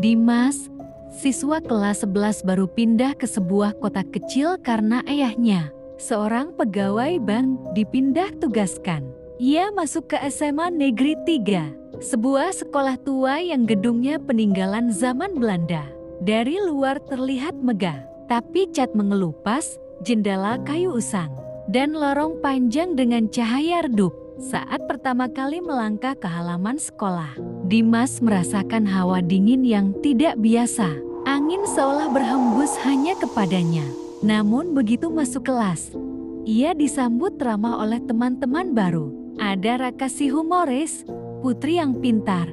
Dimas, siswa kelas 11 baru pindah ke sebuah kota kecil karena ayahnya, seorang pegawai bank, dipindah tugaskan. Ia masuk ke SMA Negeri 3, sebuah sekolah tua yang gedungnya peninggalan zaman Belanda. Dari luar terlihat megah, tapi cat mengelupas, jendela kayu usang, dan lorong panjang dengan cahaya redup. Saat pertama kali melangkah ke halaman sekolah, Dimas merasakan hawa dingin yang tidak biasa. Angin seolah berhembus hanya kepadanya. Namun begitu masuk kelas, ia disambut ramah oleh teman-teman baru. Ada Raka si humoris, Putri yang pintar,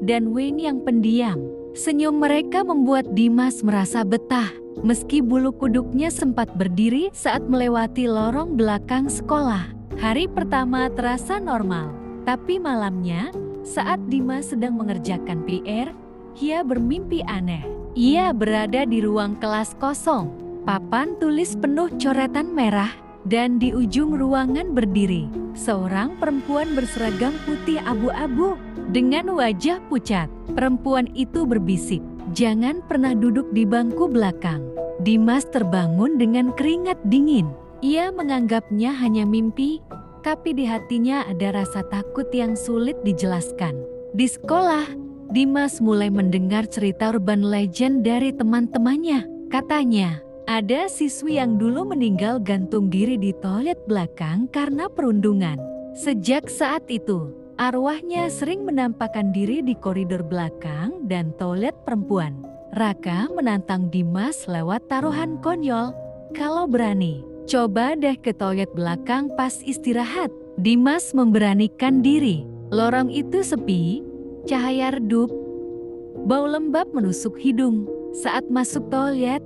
dan Wayne yang pendiam. Senyum mereka membuat Dimas merasa betah, meski bulu kuduknya sempat berdiri saat melewati lorong belakang sekolah. Hari pertama terasa normal, tapi malamnya, saat Dimas sedang mengerjakan PR, ia bermimpi aneh. Ia berada di ruang kelas kosong, papan tulis penuh coretan merah, dan di ujung ruangan berdiri seorang perempuan berseragam putih abu-abu dengan wajah pucat. Perempuan itu berbisik, "Jangan pernah duduk di bangku belakang." Dimas terbangun dengan keringat dingin. Ia menganggapnya hanya mimpi, tapi di hatinya ada rasa takut yang sulit dijelaskan. Di sekolah, Dimas mulai mendengar cerita urban legend dari teman-temannya. Katanya, ada siswi yang dulu meninggal gantung diri di toilet belakang karena perundungan. Sejak saat itu, arwahnya sering menampakkan diri di koridor belakang dan toilet perempuan. Raka menantang Dimas lewat taruhan konyol. "Kalau berani, coba deh ke toilet belakang pas istirahat." Dimas memberanikan diri. Lorong itu sepi, cahaya redup, bau lembab menusuk hidung. Saat masuk toilet,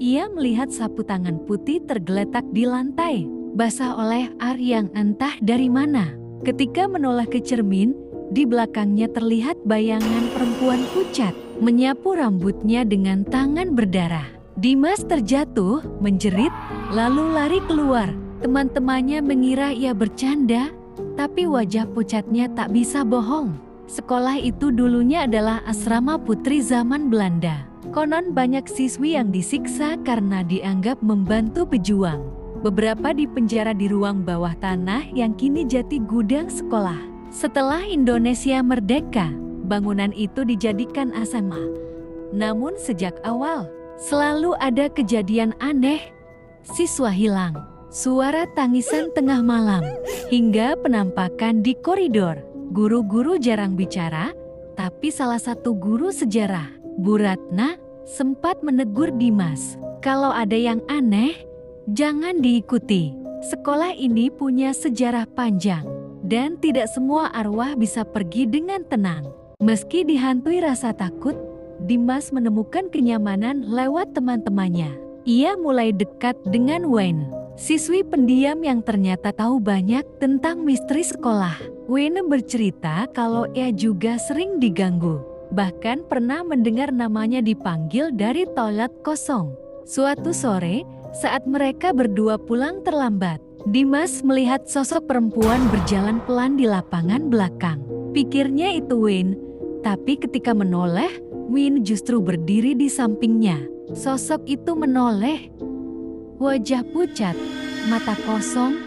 ia melihat sapu tangan putih tergeletak di lantai, basah oleh air yang entah dari mana. Ketika menoleh ke cermin, di belakangnya terlihat bayangan perempuan pucat, menyapu rambutnya dengan tangan berdarah. Dimas terjatuh, menjerit, lalu lari keluar. Teman-temannya mengira ia bercanda, tapi wajah pucatnya tak bisa bohong. Sekolah itu dulunya adalah asrama putri zaman Belanda. Konon banyak siswi yang disiksa karena dianggap membantu pejuang. Beberapa dipenjara di ruang bawah tanah yang kini jadi gudang sekolah. Setelah Indonesia merdeka, bangunan itu dijadikan SMA. Namun sejak awal, selalu ada kejadian aneh. Siswa hilang, suara tangisan tengah malam, hingga penampakan di koridor. Guru-guru jarang bicara, tapi salah satu guru sejarah, Bu Ratna, sempat menegur Dimas. "Kalau ada yang aneh, jangan diikuti. Sekolah ini punya sejarah panjang, dan tidak semua arwah bisa pergi dengan tenang." Meski dihantui rasa takut, Dimas menemukan kenyamanan lewat teman-temannya. Ia mulai dekat dengan Wayne, siswi pendiam yang ternyata tahu banyak tentang misteri sekolah. Wayne bercerita kalau ia juga sering diganggu, bahkan pernah mendengar namanya dipanggil dari toilet kosong. Suatu sore, saat mereka berdua pulang terlambat, Dimas melihat sosok perempuan berjalan pelan di lapangan belakang. Pikirnya itu Wayne, tapi ketika menoleh, Wayne justru berdiri di sampingnya. Sosok itu menoleh, wajah pucat, mata kosong,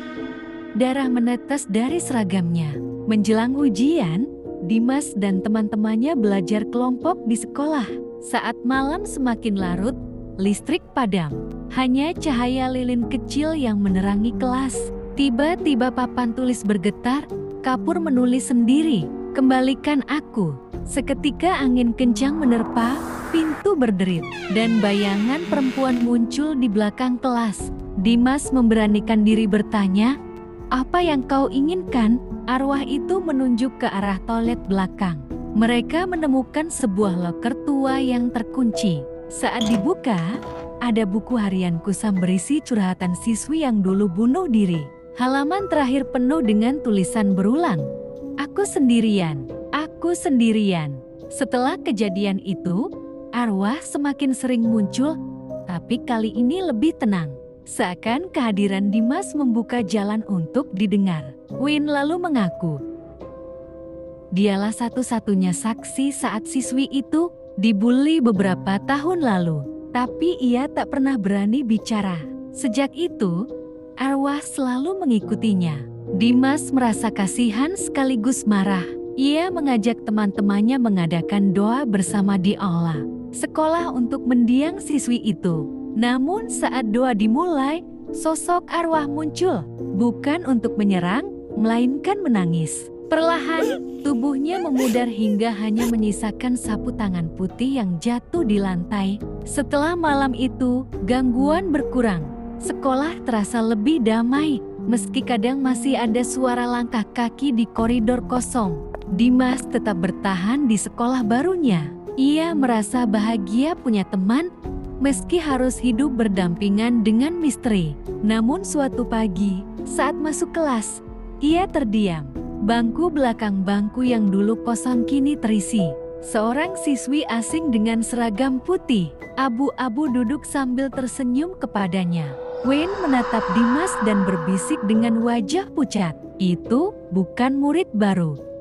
darah menetes dari seragamnya. Menjelang ujian, Dimas dan teman-temannya belajar kelompok di sekolah. Saat malam semakin larut, listrik padam. Hanya cahaya lilin kecil yang menerangi kelas. Tiba-tiba papan tulis bergetar, Kapur menulis sendiri, "Kembalikan aku." Seketika angin kencang menerpa, pintu berderit, dan bayangan perempuan muncul di belakang kelas. Dimas memberanikan diri bertanya, "Apa yang kau inginkan?" Arwah itu menunjuk ke arah toilet belakang. Mereka menemukan sebuah loker tua yang terkunci. Saat dibuka, ada buku harian kusam berisi curhatan siswi yang dulu bunuh diri. Halaman terakhir penuh dengan tulisan berulang, "Aku sendirian, aku sendirian." Setelah kejadian itu, arwah semakin sering muncul, tapi kali ini lebih tenang. Seakan kehadiran Dimas membuka jalan untuk didengar. Wayne lalu mengaku, dialah satu-satunya saksi saat siswi itu dibully beberapa tahun lalu, tapi ia tak pernah berani bicara. Sejak itu, arwah selalu mengikutinya. Dimas merasa kasihan sekaligus marah. Ia mengajak teman-temannya mengadakan doa bersama di aula sekolah untuk mendiang siswi itu. Namun saat doa dimulai, sosok arwah muncul, bukan untuk menyerang, melainkan menangis. Perlahan, tubuhnya memudar hingga hanya menyisakan sapu tangan putih yang jatuh di lantai. Setelah malam itu, gangguan berkurang. Sekolah terasa lebih damai, meski kadang masih ada suara langkah kaki di koridor kosong. Dimas tetap bertahan di sekolah barunya. Ia merasa bahagia punya teman, meski harus hidup berdampingan dengan misteri. Namun suatu pagi, saat masuk kelas, ia terdiam. Bangku belakang bangku yang dulu kosong kini terisi. Seorang siswi asing dengan seragam putih, abu-abu duduk sambil tersenyum kepadanya. Wayne menatap Dimas dan berbisik dengan wajah pucat, "Itu bukan murid baru."